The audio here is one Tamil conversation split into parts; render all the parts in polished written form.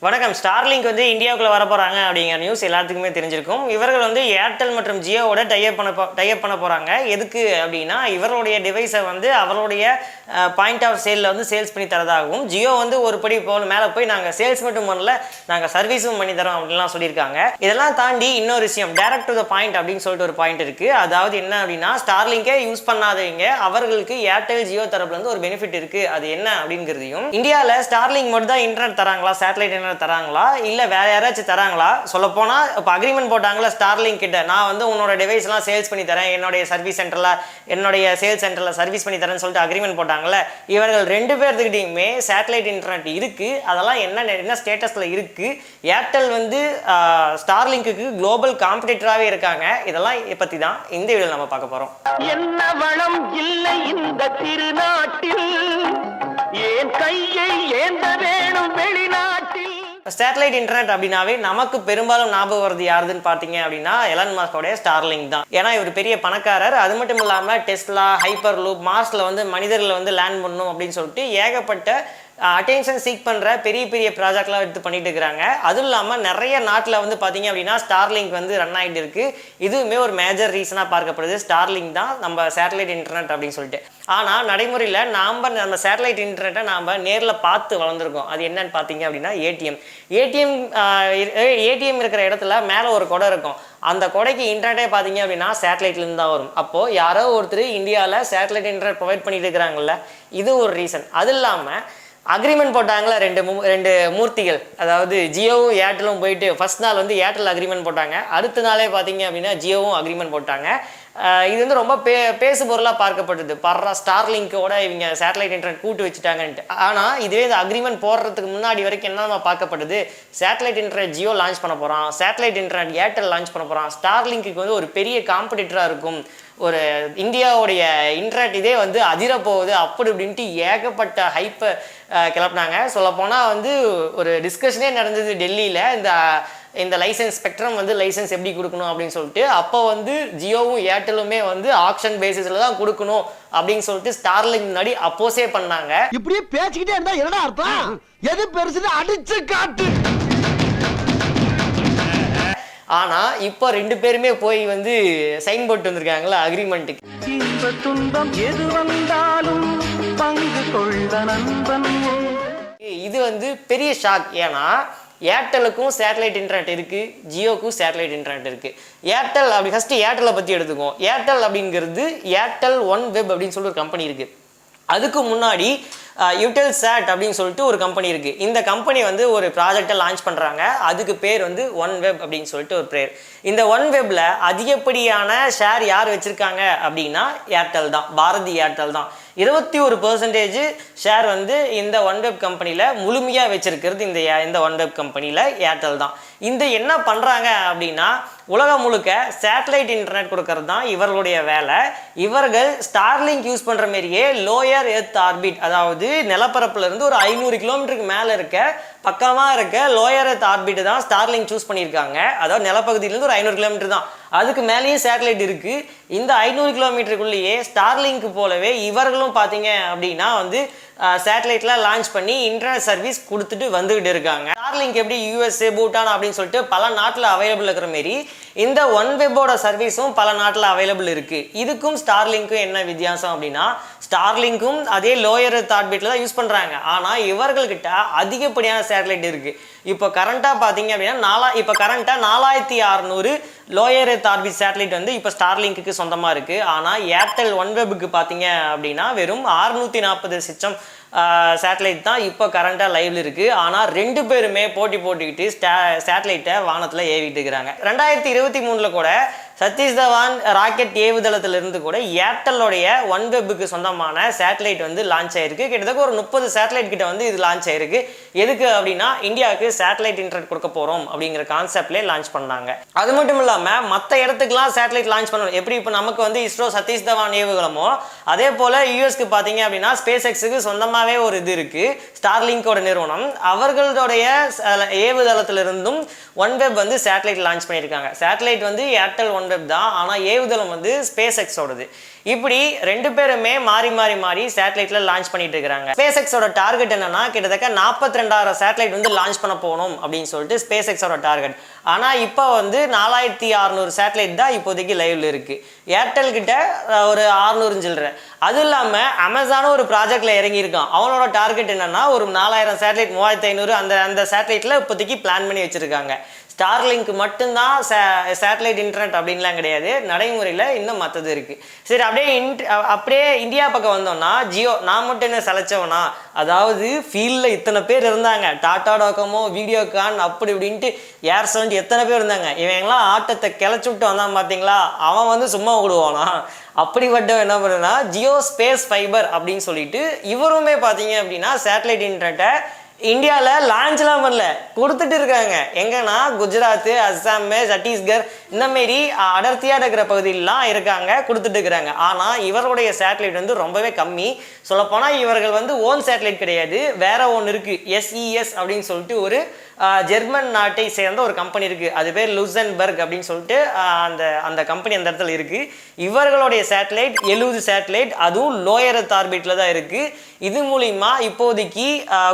வணக்கம். ஸ்டார்லிங்க் வந்து இந்தியாவுக்குள்ள வர போறாங்க அப்படிங்கிற நியூஸ் எல்லாத்துக்குமே தெரிஞ்சிருக்கும். இவர்கள் வந்து ஏர்டெல் மற்றும் ஜியோவோட டைப் பண்ண போறாங்க. எதுக்கு அப்படின்னா இவருடைய டிவைஸை வந்து அவருடைய பாயிண்ட் ஆஃப் சேலில் வந்து சேல்ஸ் பண்ணி தரதாகவும், ஜியோ வந்து ஒரு படி மேலே போய் நாங்கள் சேல்ஸ் மட்டும் பண்ணல, நாங்கள் சர்வீஸும் பண்ணி தரோம் அப்படின்லாம் சொல்லியிருக்காங்க. இதெல்லாம் தாண்டி இன்னொரு விஷயம், டைரக்ட் டு த பாயிண்ட் அப்படின்னு சொல்லிட்டு ஒரு பாயிண்ட் இருக்கு. அதாவது என்ன அப்படின்னா, ஸ்டார்லிங்கை யூஸ் பண்ணாதவங்க அவர்களுக்கு ஏர்டெல் ஜியோ தரப்புல இருந்து ஒரு பெனிஃபிட் இருக்கு. அது என்ன அப்படிங்கிறதையும், இந்தியாவில் ஸ்டார்லிங்க் மட்டும் தான் இன்டர்நெட் தராங்களா, சேட்டலைட் தராங்களா, இல்ல வேற யாராச்சும் தராங்களா? சொல்ல போனா இப்ப அக்ரிமெண்ட் போட்டாங்களா ஸ்டார்லிங்க் கிட்ட, நான் வந்து உன்னோட டிவைஸ் எல்லாம் சேல்ஸ் பண்ணி தரேன், என்னுடைய சர்வீஸ் சென்டர்ல என்னுடைய சேல்ஸ் சென்டர்ல சர்வீஸ் பண்ணி தரேன்னு சொல்லிட்டு அக்ரிமெண்ட் போட்டாங்கல்ல. இவர்கள் ரெண்டு பேர்த்துக்கிட்டையுமே சேட்டலைட் இன்டர்நெட் இருக்கு. அதெல்லாம் என்ன ஸ்டேட்டஸ்ல இருக்கு? ஏர்டெல் வந்து ஸ்டார்லிங்க்கு குளோபல் காம்படிட்டராகவே இருக்காங்க. இதெல்லாம் பத்தி தான் இந்த வீடியோல நம்ம பார்க்க போறோம். என்ன வளம் இல்லை இந்த திருநாட்டில், ஏன் கையை ஏந்த வேணும் வெளிநாட்டில். சேட்டலைட் இன்டர்நெட் அப்படின்னாவே நமக்கு பெரும்பாலும் ஞாபகம் வருது யாருதுன்னு பார்த்தீங்க அப்படின்னா எலான் மஸ்கோடைய ஸ்டார்லிங்க் தான். ஏன்னா இவர் பெரிய பணக்காரர். அது மட்டும் இல்லாமல் டெஸ்லா, ஹைப்பர் லூப், மார்ஸில் வந்து மனிதர்களை வந்து லேண்ட் பண்ணணும் அப்படின்னு சொல்லிட்டு ஏகப்பட்ட அட்டென்ஷன் சீக் பண்ணுற பெரிய பெரிய ப்ராஜெக்ட்லாம் எடுத்து பண்ணிட்டு இருக்கிறாங்க. அதுவும் இல்லாமல் நிறைய நாட்டில் வந்து பார்த்தீங்க அப்படின்னா ஸ்டார்லிங்க் வந்து ரன் ஆகிட்டு இருக்கு. இதுவுமே ஒரு மேஜர் ரீசனாக பார்க்கப்படுது. ஸ்டார்லிங்க் தான் நம்ம சேட்டலைட் இன்டர்நெட் அப்படின்னு சொல்லிட்டு. ஆனால் நடைமுறையில் நம்ம சேட்டலைட் இன்டர்நெட்டை நாம் நேரில் பார்த்து வளர்ந்துருக்கோம். அது என்னன்னு பார்த்தீங்க அப்படின்னா ஏடிஎம் இருக்கிற இடத்துல மேலே ஒரு கொடை இருக்கும். அந்த கொடைக்கு இன்டர்நெட்டே பார்த்தீங்க அப்படின்னா சேட்டலைட்லேருந்து தான் வரும். அப்போது யாரோ ஒருத்தர் இந்தியாவில் சேட்டலைட் இன்டர்நெட் ப்ரொவைட் பண்ணிட்டு இருக்கிறாங்கல்ல, இது ஒரு ரீசன். அது இல்லாமல் அக்ரிமெண்ட் போட்டாங்களா ரெண்டு மூர்த்திகள், அதாவது ஜியோவும் ஏர்டெலும் போயிட்டு ஃபர்ஸ்ட் நாள் வந்து ஏர்டெல் அக்ரிமெண்ட் போட்டாங்க, அடுத்த நாளே பார்த்தீங்க அப்படின்னா ஜியோவும் அக்ரிமெண்ட் போட்டாங்க. இது வந்து ரொம்ப பேசு பொருளாக பார்க்கப்பட்டது. ஸ்டார்லிங்கோட இவங்க சேட்டலைட் இன்டர்நெட் கூட்டு வச்சுட்டாங்கன்ட்டு. ஆனால் இதுவே இந்த அக்ரிமெண்ட் போடுறதுக்கு முன்னாடி வரைக்கும் என்னென்ன பார்க்கப்படுது, சேட்டலைட் இன்டர்நெட் ஜியோ லான்ச் பண்ண போகிறான், சேட்டலைட் இன்டர்நெட் ஏர்டெல் லான்ச் பண்ண போகிறான், ஸ்டார்லிங்க்கு வந்து ஒரு பெரிய காம்படிட்டராக இருக்கும், ஒரு இந்தியாவுடைய இன்டர்நெட் இதே வந்து அதிரப்போகுது அப்படி இப்படின்ட்டு ஏகப்பட்ட ஹைப்பை கிளப்பினாங்க. சொல்லப்போனால் வந்து ஒரு டிஸ்கஷனே நடந்தது டெல்லியில், இந்த லைசன்ஸ் ஸ்பெக்ட்ரம் வந்து லைசன்ஸ் எப்படி கொடுக்கணும் அப்படின்னு சொல்லிட்டு. அப்போ வந்து ஜியோவும் ஏர்டெலுமே வந்து ஆக்ஷன் பேசிஸ்ல தான் கொடுக்கணும் அப்படின்னு சொல்லிட்டு ஸ்டார்லிங்க் முன்னாடி அப்போஸே பண்ணாங்க. இப்படியே பேசிக்கிட்டே இருந்தா என்ன அர்த்தம்? எது பெருசுன்னு அடிச்சு காட்டு. ஆனா இப்போ ரெண்டு பேருமே போய் வந்து சைன் போட்டு வந்திருக்காங்களா அக்ரிமெண்ட்டுக்கு. இன்ப துன்பம் எது வந்தாலும் பங்கு கொள்ள நண்பன். இது வந்து பெரிய ஷாக். ஏன்னா ஏர்டெலுக்கும் சேட்டலைட் இன்டர்நெட் இருக்கு, ஜியோக்கும் சேட்டலைட் இன்டர்நெட் இருக்கு. ஏர்டெல் அப்படி ஃபர்ஸ்ட் ஏர்டெலை பத்தி எடுத்துக்கோம். ஏர்டெல் அப்படிங்கிறது ஏர்டெல் ஒன் வெப் அப்படின்னு சொல்லி ஒரு கம்பெனி இருக்கு. அதுக்கு முன்னாடி யூடெல்சாட் அப்படின்னு சொல்லிட்டு ஒரு கம்பெனி இருக்கு. இந்த கம்பெனி வந்து ஒரு ப்ராஜெக்டை லான்ச் பண்றாங்க. அதுக்கு பேர் வந்து ஒன் வெப் அப்படின்னு சொல்லிட்டு ஒரு பேர். இந்த ஒன் வெப்ல அதிகப்படியான ஷேர் யார் வச்சிருக்காங்க அப்படின்னா ஏர்டெல் தான், பாரதி ஏர்டெல் தான். 21% ஷேர் வந்து இந்த ஒன் வெப் கம்பெனியில் முழுமையாக வச்சிருக்கிறது இந்த ஒன் வெப் கம்பெனியில் ஏர்டெல் தான். இந்த என்ன பண்ணுறாங்க அப்படின்னா உலகம் முழுக்க சேட்டலைட் இன்டர்நெட் கொடுக்கறது தான் இவர்களுடைய வேலை. இவர்கள் ஸ்டார்லிங்க் யூஸ் பண்ணுற மாதிரியே லோயர் எர்த் ஆர்பிட், அதாவது நிலப்பரப்புல இருந்து ஒரு 500 கிலோமீட்டருக்கு மேலே இருக்க பக்கமாக இருக்க லோயர் எர்த் ஆர்பிட் தான் ஸ்டார்லிங்க் சூஸ் பண்ணியிருக்காங்க. அதாவது நிலப்பகுதியிலேருந்து ஒரு 500 கிலோமீட்டர் தான், அதுக்கு மேலேயே சேட்டலைட் இருக்கு. இந்த 500 கிலோமீட்டருக்குள்ளேயே ஸ்டார்லிங்க் போலவே இவர்களும் பார்த்தீங்க அப்படின்னா வந்து சேட்டலைட்ல லான்ச் பண்ணி இன்டர்நெட் சர்வீஸ் கொடுத்துட்டு வந்துகிட்டு இருக்காங்க. ஸ்டார்லிங்க் எப்படி யூஎஸ்ஏ, பூட்டான் அப்படின்னு சொல்லிட்டு பல நாட்டில் அவைலபிள் இருக்கிற மாரி இந்த ஒன் வெப்போட சர்வீஸும் பல நாட்டில் அவைலபிள் இருக்கு. இதுக்கும் ஸ்டார்லிங்க்கும் என்ன வித்தியாசம் அப்படின்னா, ஸ்டார்லிங்க்கும் அதே லோயர் எர்த் ஆர்பிட்ல தான் யூஸ் பண்றாங்க. ஆனால் இவர்கள்கிட்ட அதிகப்படியான சேட்டலைட் இருக்கு. இப்போ கரண்டாக பார்த்தீங்க அப்படின்னா 4600 லோயர் எர்த் ஆர்பிட் சேட்டலைட் வந்து இப்போ ஸ்டார்லிங்க்கு சொந்தமாக இருக்கு. ஆனால் ஏர்டெல் ஒன் வெப்புக்கு பார்த்தீங்க அப்படின்னா வெறும் 640 சிச்சம் சேட்டலைட் தான் இப்போ கரண்டாக லைவ்ல இருக்கு. ஆனால் ரெண்டு பேருமே போட்டிக்கிட்டு சேட்டலைட்டை வானத்தில் ஏவிட்டு இருக்கிறாங்க. 2023 கூட சதீஷ் தவான் ராக்கெட் ஏவுதளத்திலிருந்து கூட ஏர்டெல்லோடைய ஒன் வெப்புக்கு சொந்தமான சேட்டலைட் வந்து லான்ச் ஆயிருக்கு. கிட்டத்தட்ட ஒரு 30 சேட்டலைட் கிட்ட வந்து இது லான்ச் ஆயிருக்கு. எதுக்கு அப்படின்னா இந்தியாவுக்கு சேட்டலைட் இன்டர்நெட் கொடுக்க போறோம் அப்படிங்கிற கான்செப்ட்லேயே லான்ச் பண்ணாங்க. அது மட்டும் இல்லாமல் மற்ற இடத்துக்குலாம் சேட்டலைட் லான்ச் பண்ணணும். எப்படி இப்போ நமக்கு வந்து இஸ்ரோ சதீஷ் தவான் ஏவுகலமோ அதே போல யூஎஸ்க்கு பார்த்தீங்க அப்படின்னா ஸ்பேஸ் எக்ஸுக்கு சொந்தமாகவே ஒரு இது இருக்கு, ஸ்டார்லிங்கோட நிறுவனம். அவர்களுடைய ஏவுதளத்திலிருந்தும் ஒன் வெப் வந்து சேட்டலைட் லான்ச் பண்ணியிருக்காங்க. சேட்டலைட் வந்து ஏர்டெல் ஒன் ஒன் வெப் தான், ஆனால் ஏவுதளம் வந்து ஸ்பேஸ் எக்ஸோடது. இப்படி ரெண்டு பேருமே மாறி மாறி மாறி சேட்டலைட்ல லான்ச் பண்ணிட்டு இருக்காங்க. ஸ்பேஸ் எக்ஸோட டார்கெட் என்னன்னா கிட்டத்தட்ட 42,000 சேட்டலைட் வந்து லான்ச் பண்ண போகணும் அப்படின்னு சொல்லிட்டு ஸ்பேஸ் எக்ஸோட டார்கெட். ஆனால் இப்போ வந்து 4600 சேட்டலைட் தான் இப்போதைக்கு லைவ்ல இருக்கு. ஏர்டெல் கிட்ட ஒரு 600 சில்லற. அது இல்லாமல் அமேசானும் ஒரு ப்ராஜெக்ட்ல இறங்கியிருக்கான். அவனோட டார்கெட் என்னன்னா ஒரு 4000 சேட்டலைட் 3500 அந்த சேட்டலைட்ல இப்போதைக்கு பிளான் பண்ணி வச்சிருக்காங்க. ஸ்டார்லிங்க் மட்டும்தான் சேட்டலைட் இன்டர்நெட் அப்படின்லாம் கிடையாது, நடைமுறையில் இன்னும் மற்றது இருக்குது. சரி, அப்படியே இந்தியா பக்கம் வந்தோம்னா ஜியோ. நான் மட்டும் என்ன சலைச்சவனா, அதாவது ஃபீல்டில் இத்தனை பேர் இருந்தாங்க, டாடா டோகோமோ, வீடியோகான் அப்படி இப்படின்ட்டு ஏர்செல் எத்தனை பேர் இருந்தாங்க. இவங்கெல்லாம் ஆட்டத்தை கிளச்சி விட்டு வந்தான் பார்த்தீங்களா, அவன் வந்து சும்மா விடுவானா? அப்படிப்பட்ட என்ன பண்ணுன்னா ஜியோ ஸ்பேஸ் ஃபைபர் அப்படின்னு சொல்லிட்டு இவருமே பார்த்தீங்க அப்படின்னா சேட்டலைட் இன்டர்நெட்டை இந்தியாவில் லான்ச்லாம் பண்ணல, கொடுத்துட்டு இருக்காங்க. எங்கன்னா குஜராத், அஸ்ஸாம், சத்தீஸ்கர் இந்தமாரி அடர்த்தியாக இருக்கிற பகுதியிலாம் இருக்காங்க, கொடுத்துட்டு இருக்கிறாங்க. ஆனால் இவர்களுடைய சேட்டலைட் வந்து ரொம்பவே கம்மி. சொல்லப்போனால் இவர்கள் வந்து ஓன் சேட்டலைட் கிடையாது, வேற ஒன்று இருக்குது. எஸ்இஎஸ் அப்படின்னு சொல்லிட்டு ஒரு ஜெர்மன் நாட்டை சேர்ந்த ஒரு கம்பெனி இருக்குது. அது பேர் லூசன்பர்க் அப்படின்னு சொல்லிட்டு அந்த கம்பெனி அந்த இடத்துல இருக்குது. இவர்களுடைய சேட்டலைட் 70 சேட்டலைட், அதுவும் லோயர் எர்த் ஆர்பிட்டில் தான் இருக்குது. இது மூலிமா இப்போதைக்கு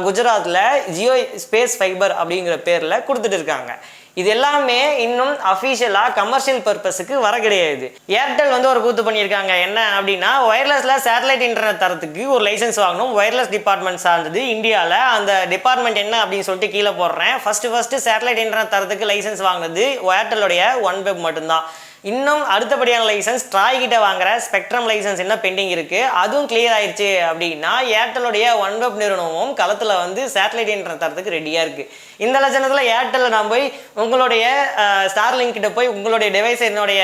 குஜராத்தில் ஜியோ ஸ்பேஸ் ஃபைபர் அப்படிங்கிற பேரில் கொடுத்துட்டு இருக்காங்க. இது எல்லாமே இன்னும் அஃபிஷியலாக கமர்ஷியல் பர்பஸுக்கு வர கிடையாது. ஏர்டெல் வந்து ஒரு கூத்து பண்ணியிருக்காங்க. என்ன அப்படின்னா, ஒயர்லெஸில் சேட்டலைட் இன்டர்நெட் தரத்துக்கு ஒரு லைசன்ஸ் வாங்கணும். ஒயர்லெஸ் டிபார்ட்மெண்ட் சார்ந்தது இந்தியாவில். அந்த டிபார்ட்மெண்ட் என்ன அப்படின்னு சொல்லிட்டு கீழே போடுறேன். ஃபஸ்ட்டு சேட்டலைட் இன்டர்நெட் தரத்துக்கு லைசன்ஸ் வாங்கினது ஏர்டெல்லுடைய ஒன் வெப் மட்டும்தான். இன்னும் அடுத்தபடியான லைசன்ஸ் ட்ராய் கிட்ட வாங்குற ஸ்பெக்ட்ரம் லைசன்ஸ் என்ன பெண்டிங் இருக்குது, அதுவும் கிளியர் ஆயிடுச்சு அப்படின்னா ஏர்டெல்லுடைய ஒன் வெப் நிறுவனமும் களத்தில் வந்து சேட்டலைட் இன்டர்நெட் தரத்துக்கு ரெடியாக இருக்குது. இந்த லட்சணத்தில் ஏர்டெல்லில் நான் போய் உங்களுடைய ஸ்டார்லிங்க் கிட்ட போய் உங்களுடைய டிவைஸ் என்னுடைய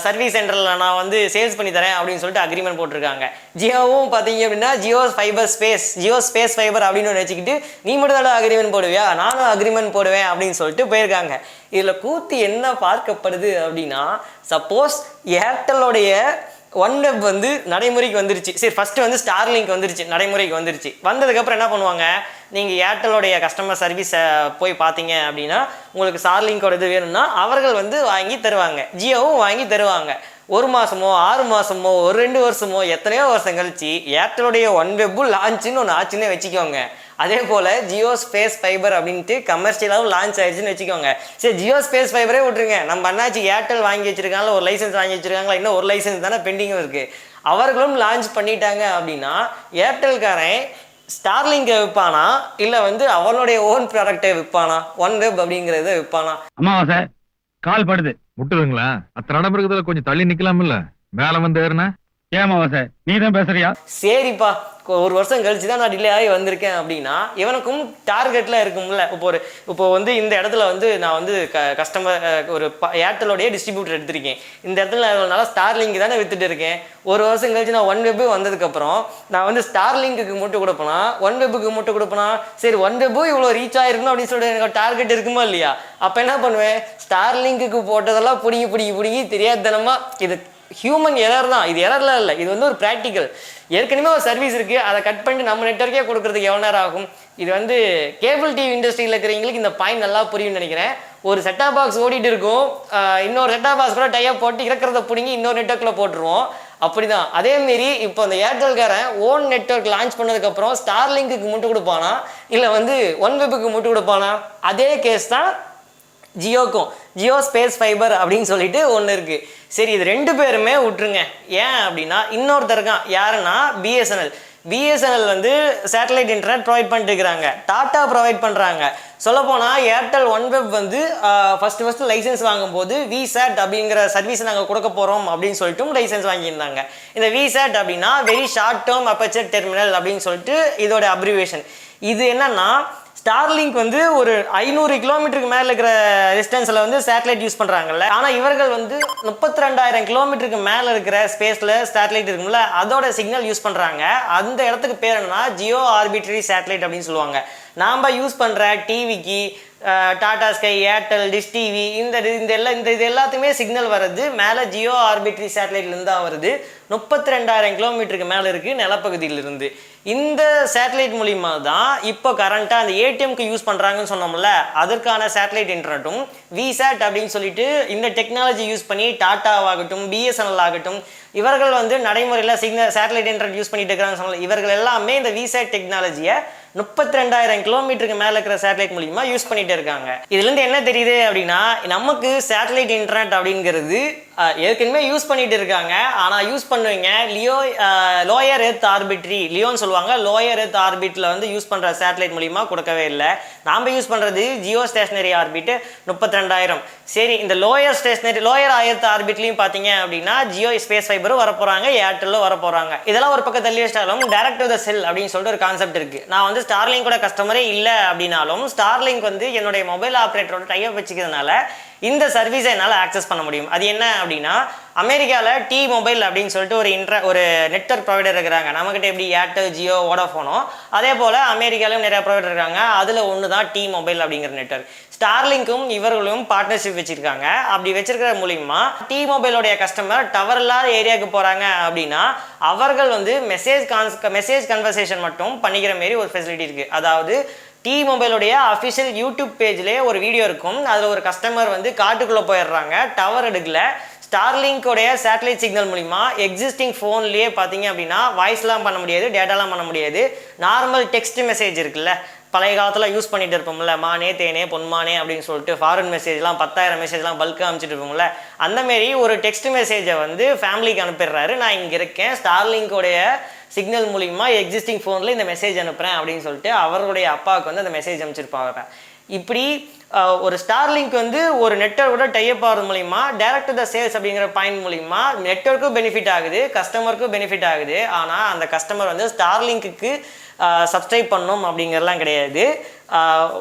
சர்வீஸ் சென்டரில் நான் வந்து சேல்ஸ் பண்ணி தரேன் அப்படின்னு சொல்லிட்டு அக்ரிமெண்ட் போட்டிருக்காங்க. ஜியோவும் பார்த்தீங்க அப்படின்னா ஜியோ ஸ்பேஸ் ஃபைபர் அப்படின்னு ஒன்று வச்சுக்கிட்டு நீ மட்டும் தான் அக்ரிமெண்ட் போடுவியா, நானும் அக்ரிமெண்ட் போடுவேன் அப்படின்னு சொல்லிட்டு போயிருக்காங்க. இதில் கூத்து என்ன பார்க்கப்படுது அப்படின்னா, சப்போஸ் ஏர்டெல்லுடைய ஒன் வெப் வந்து நடைமுறைக்கு வந்துருச்சு. சரி, ஃபஸ்ட்டு வந்து ஸ்டார்லிங்க் வந்துருச்சு, நடைமுறைக்கு வந்துருச்சு. வந்ததுக்கப்புறம் என்ன பண்ணுவாங்க, நீங்கள் ஏர்டெல்லுடைய கஸ்டமர் சர்வீஸை போய் பார்த்தீங்க அப்படின்னா உங்களுக்கு ஸ்டார்லிங்கோட இது வேணும்னா அவர்கள் வந்து வாங்கி தருவாங்க, ஜியோவும் வாங்கி தருவாங்க. 1 மாதமோ 6 மாதமோ ஒரு 2 வருஷமோ எத்தனையோ வருஷம் கழிச்சு ஏர்டெல்லுடைய ஒன் வெப்பு லான்ச்சுன்னு ஒன்று ஆச்சுன்னு வச்சுக்கோங்க. அதே போல் ஜியோ ஸ்பேஸ் ஃபைபர் அப்படின்ட்டு கமர்ஷியலாகவும் லான்ச் ஆயிடுச்சுன்னு வச்சுக்கோங்க. சரி, ஜியோ ஸ்பேஸ் ஃபைபரே விட்டுருங்க, நம்ம அண்ணாச்சி ஏர்டெல் வாங்கி வச்சிருக்காங்களா, ஒரு லைசன்ஸ் வாங்கி வச்சிருக்காங்களா, இன்னும் ஒரு லைசன்ஸ் தானே பெண்டிங்கும் இருக்குது. அவர்களும் லான்ச் பண்ணிட்டாங்க அப்படின்னா ஏர்டெல்காரன் ஸ்டார்லிங்கை விற்பானா, இல்லை வந்து அவனுடைய ஓன் ப்ராடக்டை விற்பானா, ஒன் வெப் அப்படிங்கிறத விற்பானா? அம்மாவா சார் கால் படுது முட்டுதுங்களா? அத்தனை இடம் இருக்கிறதுல கொஞ்சம் தள்ளி நிக்கலாம்ல, மேல வந்து ஏறுனா. ஏமாவா சார் நீ தான் பேசுறியா? சரிப்பா, 1 வருஷம் கழிச்சு தான் நான் டிலே ஆகி வந்திருக்கேன் அப்படின்னா இவனுக்கும் டார்கெட்லாம் இருக்கும்ல. இப்போ வந்து இந்த இடத்துல வந்து நான் வந்து கஸ்டமர் ஒரு ஏர்டெல்லுடைய டிஸ்ட்ரிபியூட்டர் எடுத்திருக்கேன். இந்த இடத்துல நான் ஸ்டார்லிங்க் தானே வித்துட்டு இருக்கேன். 1 வருஷம் கழிச்சு நான் ஒன் வெப்பு வந்ததுக்கப்புறம் நான் வந்து ஸ்டார்லிங்க்கு மட்டும் கொடுப்பேனா, ஒன் வெப்புக்கு மட்டும் கொடுப்பேனா? சரி, ஒன் வெப்பு இவ்வளோ ரீச் ஆயிருக்கணும் அப்படின்னு சொல்லிட்டு எனக்கு டார்கெட் இருக்குமா இல்லையா? அப்போ என்ன பண்ணுவேன், ஸ்டார்லிங்க்கு போட்டதெல்லாம் பிடிங்கி தெரியாதனமா இது ஹியூமன் எரர் தான். இது எரர்லாம் இல்லை, இது வந்து ஒரு ப்ராக்டிக்கல். ஏற்கனவே ஒரு சர்வீஸ் இருக்குது, அதை கட் பண்ணிட்டு நம்ம நெட்வொர்க்கே கொடுக்குறதுக்கு எவ்வளோ நேரம் ஆகும்? இது வந்து கேபிள் டிவி இண்டஸ்ட்ரியில் இருக்கிறவங்களுக்கு இந்த பாயிண்ட் நல்லா புரியும்னு நினைக்கிறேன். ஒரு செட்டாப் பாக்ஸ் ஓடிட்டு இருக்கும், இன்னொரு செட்டாப் பாக்ஸ் கூட டைப் போட்டு இருக்கிறத பிடிங்கி இன்னொரு நெட்வொர்க்கில் போட்டுருவோம். அப்படிதான் அதேமாரி இப்போ அந்த ஏர்டெல்காரன் ஓன் நெட்வொர்க் லான்ச் பண்ணதுக்கப்புறம் ஸ்டார்லிங்க்கு மட்டும் கொடுப்பானா, இல்லை வந்து ஒன் வெப்புக்கு மட்டும் கொடுப்பானா? அதே கேஸ் தான் ஜியோக்கும். ஜியோ ஸ்பேஸ் ஃபைபர் அப்படின்னு சொல்லிட்டு ஒன்று இருக்குது. சரி, இது 2 பேருமே விட்டுருங்க. ஏன் அப்படின்னா இன்னொருத்தர் இருக்கான், யாருன்னா பிஎஸ்என்எல் வந்து சேட்டலைட் இன்டர்நெட் ப்ரொவைட் பண்ணிட்டு இருக்கிறாங்க, டாட்டா ப்ரொவைட் பண்ணுறாங்க. சொல்லப்போனால் ஏர்டெல் ஒன் வெப் வந்து ஃபஸ்ட்டு லைசன்ஸ் வாங்கும்போது விசாட் அப்படிங்கிற சர்வீஸ் நாங்கள் கொடுக்க போகிறோம் அப்படின்னு சொல்லிட்டு லைசன்ஸ் வாங்கியிருந்தாங்க. இந்த விசாட் அப்படின்னா very short term aperture terminal அப்படின்னு சொல்லிட்டு இதோட அப்ரிவேஷன். இது என்னன்னா, ஸ்டார்லிங்க் வந்து ஒரு 500 கிலோமீட்டருக்கு மேலே இருக்கிற டிஸ்டன்ஸில் வந்து சேட்டலைட் யூஸ் பண்ணுறாங்கல்ல. ஆனால் இவர்கள் வந்து 32,000 கிலோமீட்டருக்கு மேலே இருக்கிற ஸ்பேஸில் சேட்டலைட் இருக்கும்ல, அதோட சிக்னல் யூஸ் பண்ணுறாங்க. அந்த இடத்துக்கு பேர் என்னன்னா ஜியோ ஆர்பிட்ரரி சேட்டலைட் அப்படின்னு சொல்லுவாங்க. நாம் யூஸ் பண்ணுற டிவிக்கு Tata sky, Airtel, dish TV இந்த இது எல்லாத்துக்குமே சிக்னல் வர்றது மேலே ஜியோ ஆர்பிட்ரி சேட்டலைட்லேருந்து தான் வருது. 32,000 கிலோமீட்டருக்கு மேலே இருக்குது நிலப்பகுதியிலிருந்து. இந்த சேட்டலைட் மூலிமா தான் இப்போ கரண்ட்டாக அந்த ஏடிஎம்க்கு யூஸ் பண்ணுறாங்கன்னு சொன்னோம்ல, அதற்கான சேட்டலைட் இன்டர்நெட்டும் விசாட் அப்படின்னு சொல்லிட்டு இந்த டெக்னாலஜி யூஸ் பண்ணி டாட்டாவாகட்டும், பிஎஸ்என்எல் ஆகட்டும், இவர்கள் வந்து நடைமுறையில் சேட்டலைட் இன்டர்நெட் யூஸ் பண்ணிட்டு இருக்கிறாங்க சொன்னால, இவர்கள் எல்லாமே இந்த விசாட் டெக்னாலஜியை 32,000 கிலோமீட்டருக்கு மேலே இருக்கிற சேட்டலைட் மூலிமா யூஸ் பண்ணிட்டு இருக்காங்க. இதுலேருந்து என்ன தெரியுது அப்படின்னா, நமக்கு சேட்டலைட் இன்டர்நெட் அப்படிங்கிறது ஏற்கனவே யூஸ் பண்ணிட்டு இருக்காங்க. ஆனால் யூஸ் பண்ணுவீங்க லோயர் எர்த் ஆர்பிட்ரி, லியோன்னு சொல்லுவாங்க, லோயர் எர்த் ஆர்பிட்டில் வந்து யூஸ் பண்ணுற சேட்டலைட் மூலிமா கொடுக்கவே இல்லை. நாம் யூஸ் பண்ணுறது ஜியோ ஸ்டேஷனரி ஆர்பிட் 32,000. சரி, இந்த லோயர் எர்த் ஆர்பிட்லையும் பார்த்தீங்க அப்படின்னா ஜியோ ஸ்பேஸ் ஃபைபரும் வரப்போகிறாங்க, ஏர்டெல்லும் வரப்போகிறாங்க. இதெல்லாம் ஒரு பக்கம் தள்ளி வச்சிட்டாலும் டைரக்ட் டு த செல் அப்படின்னு சொல்லிட்டு ஒரு கான்செப்ட் இருக்குது. நான் வந்து ஸ்டார்லிங்கோட கஸ்டமரே இல்லை அப்படின்னாலும் ஸ்டார்லிங்க் வந்து என்னுடைய மொபைல் ஆப்ரேட்டரோட டைப் வச்சுக்கிறதுனால இந்த சர்வீஸை என்னால் ஆக்சஸ் பண்ண முடியும். அது என்ன அப்படின்னா, அமெரிக்காவில் டி மொபைல் அப்படின்னு சொல்லிட்டு ஒரு நெட்வொர்க் ப்ரொவைடர் இருக்கிறாங்க. நம்மகிட்ட எப்படி ஏர்டெல், ஜியோ, வோடாஃபோனோ அதே போல் அமெரிக்காலையும் நிறைய ப்ரொவைடர் இருக்காங்க. அதில் ஒன்று தான் டி மொபைல் அப்படிங்கிற நெட்வொர்க். ஸ்டார்லிங்க்கும் இவர்களும் பார்ட்னர்ஷிப் வச்சுருக்காங்க. அப்படி வச்சிருக்கிற மூலிமா டி மொபைலோடைய கஸ்டமர் டவர் இல்லாத ஏரியாவுக்கு போகிறாங்க அப்படின்னா அவர்கள் வந்து மெசேஜ் கன்வர்சேஷன் மட்டும் பண்ணிக்கிற மாரி ஒரு ஃபெசிலிட்டி இருக்குது. அதாவது டி மொபைலோடைய அஃபிஷியல் யூடியூப் பேஜ்லேயே ஒரு வீடியோ இருக்கும். அதில் ஒரு கஸ்டமர் வந்து காட்டுக்குள்ளே போயிடுறாங்க, டவர் எடுக்கல. ஸ்டார்லிங்கோடைய சேட்டலைட் சிக்னல் மூலிமா எக்ஸிஸ்டிங் ஃபோன்லேயே பார்த்தீங்க அப்படின்னா வாய்ஸ்லாம் பண்ண முடியாது, டேட்டாலாம் பண்ண முடியாது. நார்மல் டெக்ஸ்ட் மெசேஜ் இருக்குல்ல, பழைய காலத்தில் யூஸ் பண்ணிட்டு இருப்போம்ல, மானே தேனே பொன்மானே அப்படின்னு சொல்லிட்டு ஃபாரின் மெசேஜ்லாம் 10,000 மெசேஜ்லாம் பல்காக அனுப்பிச்சிட்டு இருப்போம்ல, அந்தமாரி ஒரு டெக்ஸ்ட் மெசேஜை வந்து ஃபேமிலிக்கு அனுப்பிடுறாரு. நான் இங்கே இருக்கேன், ஸ்டார்லிங்கோடைய சிக்னல் மூலிமா எக்ஸிஸ்டிங் ஃபோனில் இந்த மெசேஜ் அனுப்புகிறேன் அப்படின்னு சொல்லிட்டு அவருடைய அப்பாவுக்கு வந்து அந்த மெசேஜ் அனுப்பிச்சிருப்பாங்க. இப்படி ஒரு ஸ்டார்லிங்க் வந்து ஒரு நெட்வொர்க்கோட டைப் ஆகிறது மூலிமா டைரக்ட் டு த சேல்ஸ் அப்படிங்கிற பாயிண்ட் மூலிமா நெட்வொர்க்கும் பெனிஃபிட் ஆகுது, கஸ்டமருக்கும் பெனிஃபிட் ஆகுது. ஆனால் அந்த கஸ்டமர் வந்து ஸ்டார்லிங்க்கு சப்ஸ்கிரைப் பண்ணணும் அப்படிங்கிறதுலாம் கிடையாது.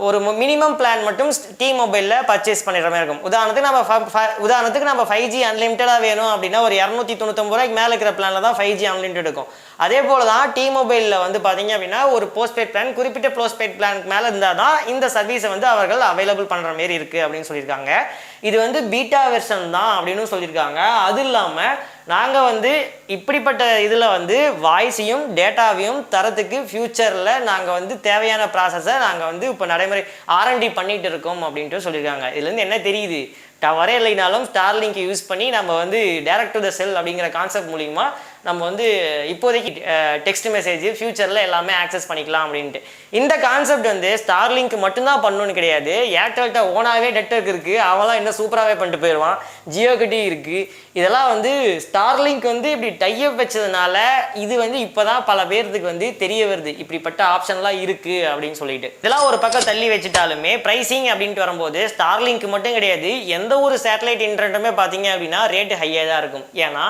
ஒரு மினிமம் பிளான் மட்டும் டி மொபைலில் பர்ச்சேஸ் பண்ணிடுற மாதிரி இருக்கும். உதாரணத்துக்கு நம்ம 5G அன்லிமிட்டடாக வேணும் அப்படின்னா ஒரு 299 ரூபாய்க்கு மேலே இருக்கிற பிளானில் தான் 5G அன்லிமிட்டட் இருக்கும். அதே போல் தான் டி மொபைலில் வந்து பார்த்தீங்க அப்படின்னா ஒரு போஸ்ட்பெய்ட் பிளான், குறிப்பிட்ட போஸ்ட்பெய்ட் பிளானுக்கு மேலே இருந்தால் தான் இந்த சர்வீஸை வந்து அவர்கள் அவைலபிள் பண்ணுற மாரி இருக்குது அப்படின்னு சொல்லியிருக்காங்க. இது வந்து பீட்டா வெர்ஷன் தான் அப்படின்னு சொல்லியிருக்காங்க. அது இல்லாமல் நாங்கள் வந்து இப்படிப்பட்ட இதில் வந்து வாய்ஸையும் டேட்டாவையும் தரத்துக்கு ஃப்யூச்சரில் நாங்கள் வந்து தேவையான ப்ராசஸை நாங்கள் வந்து இப்போ நடைமுறை R&D பண்ணிகிட்டு இருக்கோம் அப்படின்ட்டு சொல்லியிருக்காங்க. இதுலேருந்து என்ன தெரியுது, டவரே இல்லைனாலும் ஸ்டார்லிங்க் யூஸ் பண்ணி நம்ம வந்து டைரக்ட் டு த செல் அப்படிங்கிற கான்செப்ட் மூலிமா நம்ம வந்து இப்போதைக்கு டெக்ஸ்ட் மெசேஜ் ஃபியூச்சரில் எல்லாமே ஆக்சஸ் பண்ணிக்கலாம் அப்படின்ட்டு. இந்த கான்செப்ட் வந்து ஸ்டார்லிங்க் மட்டும்தான் பண்ணணும்னு கிடையாது. ஏர்டெல்கிட்ட ஓனாகவே நெட்வொர்க் இருக்குது, அவெல்லாம் இன்னும் சூப்பராகவே பண்ணிட்டு போயிடுவான். ஜியோக்கிட்டையும் இருக்குது. இதெல்லாம் வந்து ஸ்டார்லிங்க் வந்து இப்படி டைப் வச்சதுனால இது வந்து இப்போ தான் பல பேர்த்துக்கு வந்து தெரிய வருது, இப்படிப்பட்ட ஆப்ஷன்லாம் இருக்குது அப்படின்னு சொல்லிட்டு. இதெல்லாம் ஒரு பக்கம் தள்ளி வச்சுட்டாலுமே ப்ரைஸிங் அப்படின்ட்டு வரும்போது ஸ்டார்லிங்க் மட்டும் கிடையாது, எந்த ஒரு சேட்டலைட் இன்டர்நெட்டுமே பார்த்தீங்க அப்படின்னா ரேட்டு ஹையாக தான் இருக்கும். ஏன்னா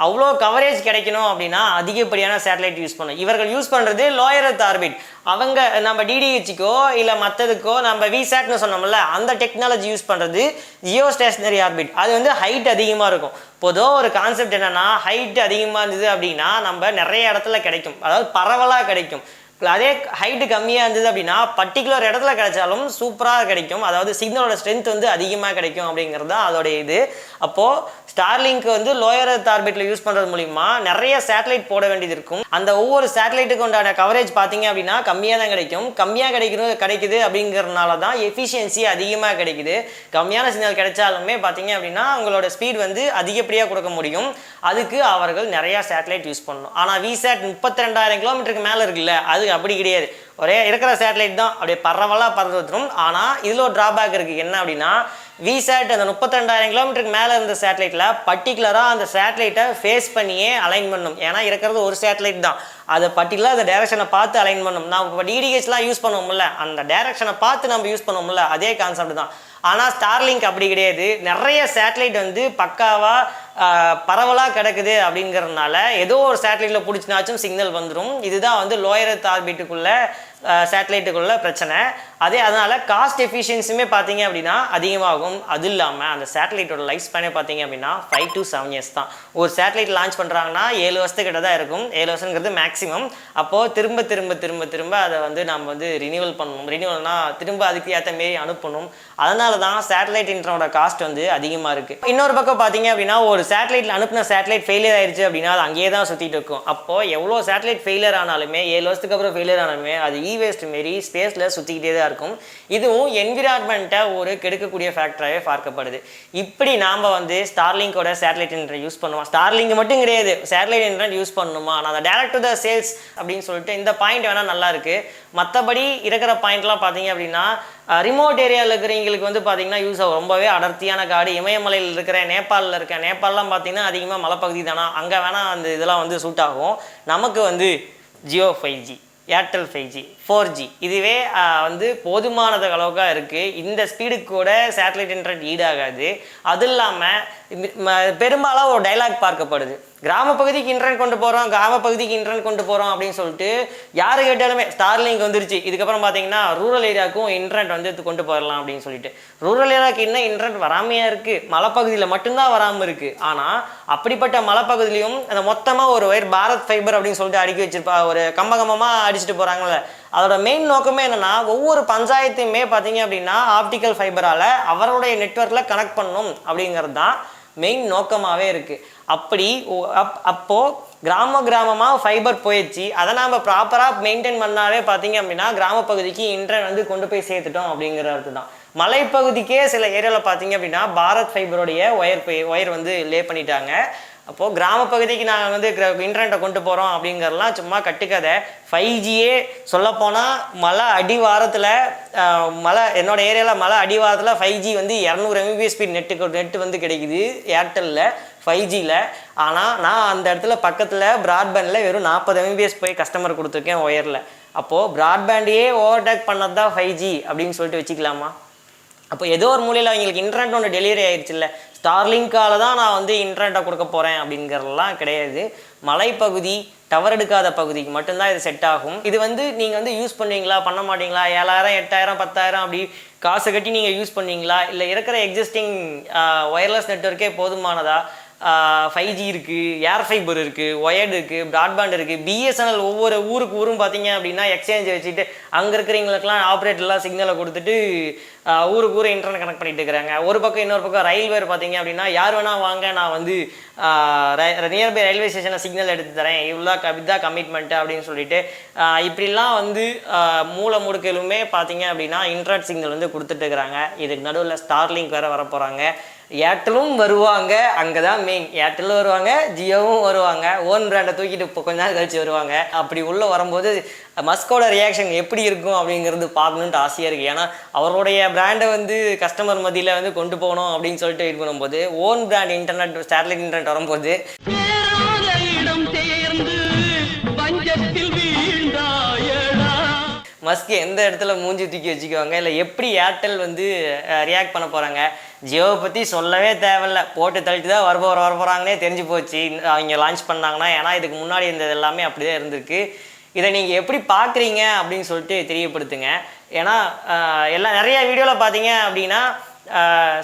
அவ்வளோ கவரேஜ் கிடைக்கணும் அப்படின்னா அதிகப்படியான சேட்டலைட் யூஸ் பண்ணணும். இவர்கள் யூஸ் பண்ணுறது லோயர் எர்த் ஆர்பிட். அவங்க நம்ம டிடிஹெச்சுக்கோ இல்லை மற்றதுக்கோ நம்ம விசாட்னு சொன்னோம்ல, அந்த டெக்னாலஜி யூஸ் பண்ணுறது ஜியோ ஸ்டேஷனரி ஆர்பிட். அது வந்து ஹைட் அதிகமாக இருக்கும். பொதுவாக ஒரு கான்செப்ட் என்னென்னா, ஹைட் அதிகமாக இருந்தது அப்படின்னா நம்ம நிறைய இடத்துல கிடைக்கும், அதாவது பரவலாக கிடைக்கும். அதே ஹைட்டு கம்மியாக இருந்தது அப்படின்னா பர்டிகுலர் இடத்துல கிடைச்சாலும் சூப்பராக கிடைக்கும், அதாவது சிக்னலோட ஸ்ட்ரென்த் வந்து அதிகமாக கிடைக்கும் அப்படிங்கிறது தான் அதோடைய இது. அப்போது ஸ்டார்லிங்க் வந்து லோயர் எர்த் ஆர்பிட்டில் யூஸ் பண்ணுறது மூலிமா நிறைய சேட்டலைட் போட வேண்டியது இருக்கும். அந்த ஒவ்வொரு சேட்டலைட்டுக்கு உண்டான கவரேஜ் பார்த்தீங்க அப்படின்னா கம்மியாக தான் கிடைக்கும். கம்மியாக கிடைக்குது அப்படிங்கிறதுனால தான் எஃபிஷியன்சி அதிகமாக கிடைக்குது. கம்மியான சிக்னல் கிடைச்சாலுமே பார்த்தீங்க அப்படின்னா அவங்களோட ஸ்பீட் வந்து அதிகப்படியாக கொடுக்க முடியும். அதுக்கு அவர்கள் நிறையா சேட்டலைட் யூஸ் பண்ணணும். ஆனால் விசாட் 32,000 கிலோமீட்டருக்கு மேலே இருக்குல்ல, அது அப்படி கிடையாது. ஒரே இருக்கிற சேட்டலைட் தான் அப்படியே பரவலாக பறந்துடும். ஆனால் இதில் ஒரு ட்ராபேக் இருக்குது. என்ன அப்படின்னா, விசாட் அந்த 32,000 கிலோமீட்டருக்கு மேலே இருந்த சேட்டலைட்டில் பர்டிகுலராக அந்த சேட்டலைட்டை ஃபேஸ் பண்ணியே அலைன் பண்ணணும். ஏன்னா இருக்கிறது ஒரு சேட்டலைட் தான், அதை பர்டிகுலராக அந்த டைரக்ஷனை பார்த்து அலைன் பண்ணணும். நான் இப்போ டிடிஹெச்லாம் யூஸ் பண்ணுவோம்ல, அந்த டைரக்ஷனை பார்த்து நம்ம யூஸ் பண்ணுவோம்ல, அதே கான்செப்ட் தான். ஆனால் ஸ்டார்லிங்க் அப்படி கிடையாது. நிறைய சேட்டலைட் வந்து பக்காவாக பரவலாக கிடக்குது அப்படிங்கிறதுனால ஏதோ ஒரு சேட்டலைட்டில் பிடிச்சினாச்சும் சிக்னல் வந்துடும். இதுதான் வந்து லோயர் எர்த் ஆர்பிட்டுக்குள்ளே சேட்டலைட்டுக்குள்ள பிரச்சனை. அதனால காஸ்ட் எஃபிஷியன்சியுமே பார்த்தீங்க அப்படின்னா அதிகமாகும். அது இல்லாமல் அந்த சேட்டலைட்டோட லைஃப் ஸ்பேனே பார்த்தீங்க அப்படின்னா 5 to 7 years தான். ஒரு சேட்டலைட் லான்ச் பண்ணுறாங்கன்னா 7 வருஷத்துக்கிட்ட தான் இருக்கும். 7 வருஷங்கிறது மேக்ஸிமம். அப்போது திரும்ப திரும்ப திரும்ப திரும்ப அதை வந்து நம்ம வந்து ரினியூவல் பண்ணணும். ரினியூவல்னா திரும்ப அதுக்கு ஏற்ற மாரி அனுப்பணும். அதனால தான் சேட்டலைட் இன்டர்னோட காஸ்ட் வந்து அதிகமாக இருக்குது. இன்னொரு பக்கம் பார்த்தீங்க அப்படின்னா ஒரு சேட்டலைட்டில் அனுப்பின சேட்டலைட் ஃபெயிலியர் ஆயிடுச்சு அப்படின்னா அது அங்கேயே தான் சுற்றிட்டு இருக்கும். அப்போது எவ்வளோ சேட்டலைட் ஃபெயிலியர் ஆனாலுமே 7 வருஷத்துக்கு அப்புறம் ஃபெயிலியர் ஆனாலுமே அது வேஸ்ட் மாரி ஸ்பேஸில் சுற்றிக்கிட்டே தான் இருக்கும். இதுவும் என்விரான்மெண்ட்டை ஒரு கெடுக்கக்கூடிய ஃபேக்டராகவே பார்க்கப்படுது. இப்படி நாம் வந்து ஸ்டார்லிங்கோட சேட்டலைட் இன்டர்நெட் யூஸ் பண்ணுவோம். ஸ்டார்லிங்க் மட்டும் கிடையாது, சேட்டலைட் இன்டர்நெட் யூஸ் பண்ணணுமா, நான் அதை டைரக்ட் டு த சேல்ஸ் அப்படின்னு சொல்லிட்டு இந்த பாயிண்ட் வேணால் நல்லா இருக்குது. மற்றபடி இருக்கிற பாயிண்ட்லாம் பார்த்தீங்க அப்படின்னா ரிமோட் ஏரியாவில் இருக்கிறவங்களுக்கு வந்து பார்த்தீங்கன்னா யூஸ் ஆகும். ரொம்பவே அடர்த்தியான காடு, இமயமலையில் இருக்கிற நேபாளில் இருக்க நேபாளெலாம் பார்த்தீங்கன்னா அதிகமாக மலைப்பகுதி தானே, அங்கே வேணால் அந்த இதெல்லாம் வந்து சூட் ஆகும். நமக்கு வந்து Jio 5G, Airtel 5G, 4G இதுவே வந்து போதுமானது அளவுக்காக இருக்குது. இந்த ஸ்பீடுக்கு கூட சேட்டலைட் இன்டர்நெட் ஈடாகாது. அது இல்லாமல் பெரும்பாலும் ஒரு டைலாக் பார்க்கப்படுது, கிராம பகுதிக்கு இன்டர்நெட் கொண்டு போகிறோம், கிராம பகுதிக்கு இன்டர்நெட் கொண்டு போகிறோம் அப்படின்னு சொல்லிட்டு யார் கேட்டாலுமே ஸ்டார்லிங்க் வந்துருச்சு, இதுக்கப்புறம் பார்த்தீங்கன்னா ரூரல் ஏரியாவுக்கும் இன்டர்நெட் வந்து கொண்டு போயிடலாம் அப்படின்னு சொல்லிட்டு. ரூரல் ஏரியாவுக்கு இன்னும் இன்டர்நெட் வராமையாக இருக்குது, மலைப்பகுதியில் மட்டும்தான் வராமல் இருக்குது. ஆனால் அப்படிப்பட்ட மலைப்பகுதியிலையும் அந்த மொத்தமாக ஒரு ஒயர் பாரத் ஃபைபர் அப்படின்னு சொல்லிட்டு அடுக்கி வச்சிருப்பா, ஒரு கம்பகமமாக அடிச்சுட்டு போகிறாங்களே, அதோட மெயின் நோக்கமே என்னென்னா ஒவ்வொரு பஞ்சாயத்தையுமே பார்த்தீங்க அப்படின்னா ஆப்டிக்கல் ஃபைபரால் அவருடைய நெட்வொர்க்கில் கனெக்ட் பண்ணணும் அப்படிங்கிறது தான் மெயின் நோக்கமாகவே இருக்குது. அப்போது கிராமமாக ஃபைபர் போயிடுச்சு, அதை நாம் ப்ராப்பராக மெயின்டைன் பண்ணாவே பார்த்தீங்க அப்படின்னா கிராம பகுதிக்கு இன்டர்நெட் வந்து கொண்டு போய் சேர்த்துட்டோம் அப்படிங்கிறது தான். மலைப்பகுதிக்கே சில ஏரியாவில் பார்த்தீங்க அப்படின்னா பாரத் ஃபைபருடைய ஒயர் வந்து லே பண்ணிட்டாங்க. அப்போது கிராம பகுதிக்கு நாங்கள் வந்து இன்டர்நெட்டை கொண்டு போகிறோம் அப்படிங்கிறதுலாம் சும்மா கட்டுக்கதை. 5Gயே சொல்லப்போனால் மலை அடிவாரத்தில் என்னோட ஏரியாவில் மலை அடிவாரத்தில் 5G வந்து 200 Mbps ஸ்பீட் நெட்டு வந்து கிடைக்குது ஏர்டெல்லில் 5Gயில். ஆனால் நான் அந்த இடத்துல பக்கத்தில் ப்ராட்பேண்டில் வெறும் 40 Mbps போய் கஸ்டமர் கொடுத்துருக்கேன் ஒயரில். அப்போது ப்ராட்பேண்டையே ஓவர்டேக் பண்ணது தான் 5G அப்படின்னு சொல்லிட்டு வச்சுக்கலாமா? அப்போ ஏதோ ஒரு மூலையில் அவங்களுக்கு இன்டர்நெட் ஒன்று டெலிவரி ஆயிடுச்சு இல்லை, ஸ்டார்லிங்கால தான் நான் வந்து இன்டர்நெட்டை கொடுக்க போகிறேன் அப்படிங்கிறதெல்லாம் கிடையாது. மலைப்பகுதி டவர் எடுக்காத பகுதிக்கு மட்டும்தான் இது செட் ஆகும். இது வந்து நீங்கள் வந்து யூஸ் பண்ணுவீங்களா, பண்ண மாட்டீங்களா, 7000 8000 10000 அப்படி காசு கட்டி நீங்கள் யூஸ் பண்ணுவீங்களா, இல்லை இருக்கிற எக்ஸிஸ்டிங் ஒயர்லெஸ் நெட்வொர்க்கே போதுமானதா? 5G இருக்குது, ஏர் ஃபைபர் இருக்குது, ஒயர்டு இருக்குது, ப்ராட்பேண்ட் இருக்குது, BSNL ஒவ்வொரு ஊரும் பார்த்தீங்க அப்படின்னா எக்ஸ்சேஞ்ச் வச்சுட்டு அங்கே இருக்கிறவங்களுக்குலாம் ஆப்ரேட்டர்லாம் சிக்னலை கொடுத்துட்டு ஊருக்கு இன்டர்நெட் கனெக்ட் பண்ணிட்டு இருக்கிறாங்க. ஒரு பக்கம் இன்னொரு பக்கம் ரயில்வே பார்த்தீங்க அப்படின்னா யார் வேணால் வாங்க, நான் வந்து நியர்பை ரயில்வே ஸ்டேஷனில் சிக்னல் எடுத்து தரேன், இதுதான் கமிட்மெண்ட்டு அப்படின்னு சொல்லிட்டு இப்படிலாம் வந்து மூளை முடுக்கலுமே பார்த்தீங்க அப்படின்னா இன்டர்நெட் சிக்னல் வந்து கொடுத்துட்டு இருக்கிறாங்க. இதுக்கு நடுவில் ஸ்டார்லிங்க் வேறு வரப்போகிறாங்க, ஏர்டெலும் வருவாங்க. அங்கே தான் மெயின், ஏர்டெலும் வருவாங்க, ஜியோவும் வருவாங்க, ஓன் பிராண்டை தூக்கிட்டு இப்போ கொஞ்ச நாள் கழிச்சு வருவாங்க. அப்படி உள்ளே வரும்போது மஸ்கோட ரியாக்ஷன் எப்படி இருக்கும் அப்படிங்கிறது பார்க்கணுன்ட்டு ஆசையாக இருக்குது. ஏன்னா அவருடைய பிராண்டை வந்து கஸ்டமர் மத்தியில் வந்து கொண்டு போகணும் அப்படின்னு சொல்லிட்டு இது பண்ணும்போது own brand internet satellite internet வரும்போது மஸ்க் எந்த இடத்துல மூஞ்சி தூக்கி வச்சுக்குவாங்க, இல்லை எப்படி ஏர்டெல் வந்து ரியாக்ட் பண்ண போகிறாங்க. ஜியோவை பற்றி சொல்லவே தேவையில்லை, போட்டு தள்ளிட்டு தான் வர போகிறாங்கன்னே தெரிஞ்சு போச்சு அவங்க லான்ச் பண்ணாங்கன்னா. ஏன்னா இதுக்கு முன்னாடி இருந்தது எல்லாமே அப்படி தான் இருந்திருக்கு. இதை நீங்கள் எப்படி பார்க்குறீங்க அப்படின்னு சொல்லிட்டு தெரியப்படுத்துங்க. ஏன்னா நிறைய வீடியோவில் பார்த்தீங்க அப்படின்னா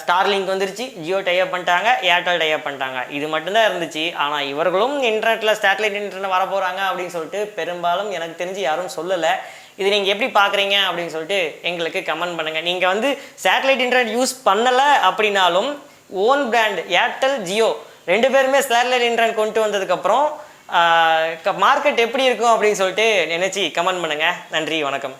ஸ்டார்லிங்க் வந்துருச்சு, ஜியோ டைப் பண்ணிட்டாங்க, ஏர்டெல் டைப் பண்ணிட்டாங்க, இது மட்டும்தான் இருந்துச்சு. ஆனால் இவர்களும் இன்டர்நெட்டில் சேட்டலைட் இன்டர்நெட் வர போகிறாங்க அப்படின்னு சொல்லிட்டு பெரும்பாலும் எனக்கு தெரிஞ்சு யாரும் சொல்லலை. இது நீங்கள் எப்படி பார்க்குறீங்க அப்படின்னு சொல்லிட்டு எங்களுக்கு கமெண்ட் பண்ணுங்கள். நீங்கள் வந்து சேட்டலைட் இன்டர்நெட் யூஸ் பண்ணலை அப்படின்னாலும் ஓன் பிராண்ட் ஏர்டெல் ஜியோ 2 பேருமே சேட்டலைட் இன்டர்நெட் கொண்டு வந்ததுக்கப்புறம் மார்க்கெட் எப்படி இருக்கும் அப்படின்னு சொல்லிட்டு நினச்சி கமெண்ட் பண்ணுங்கள். நன்றி, வணக்கம்.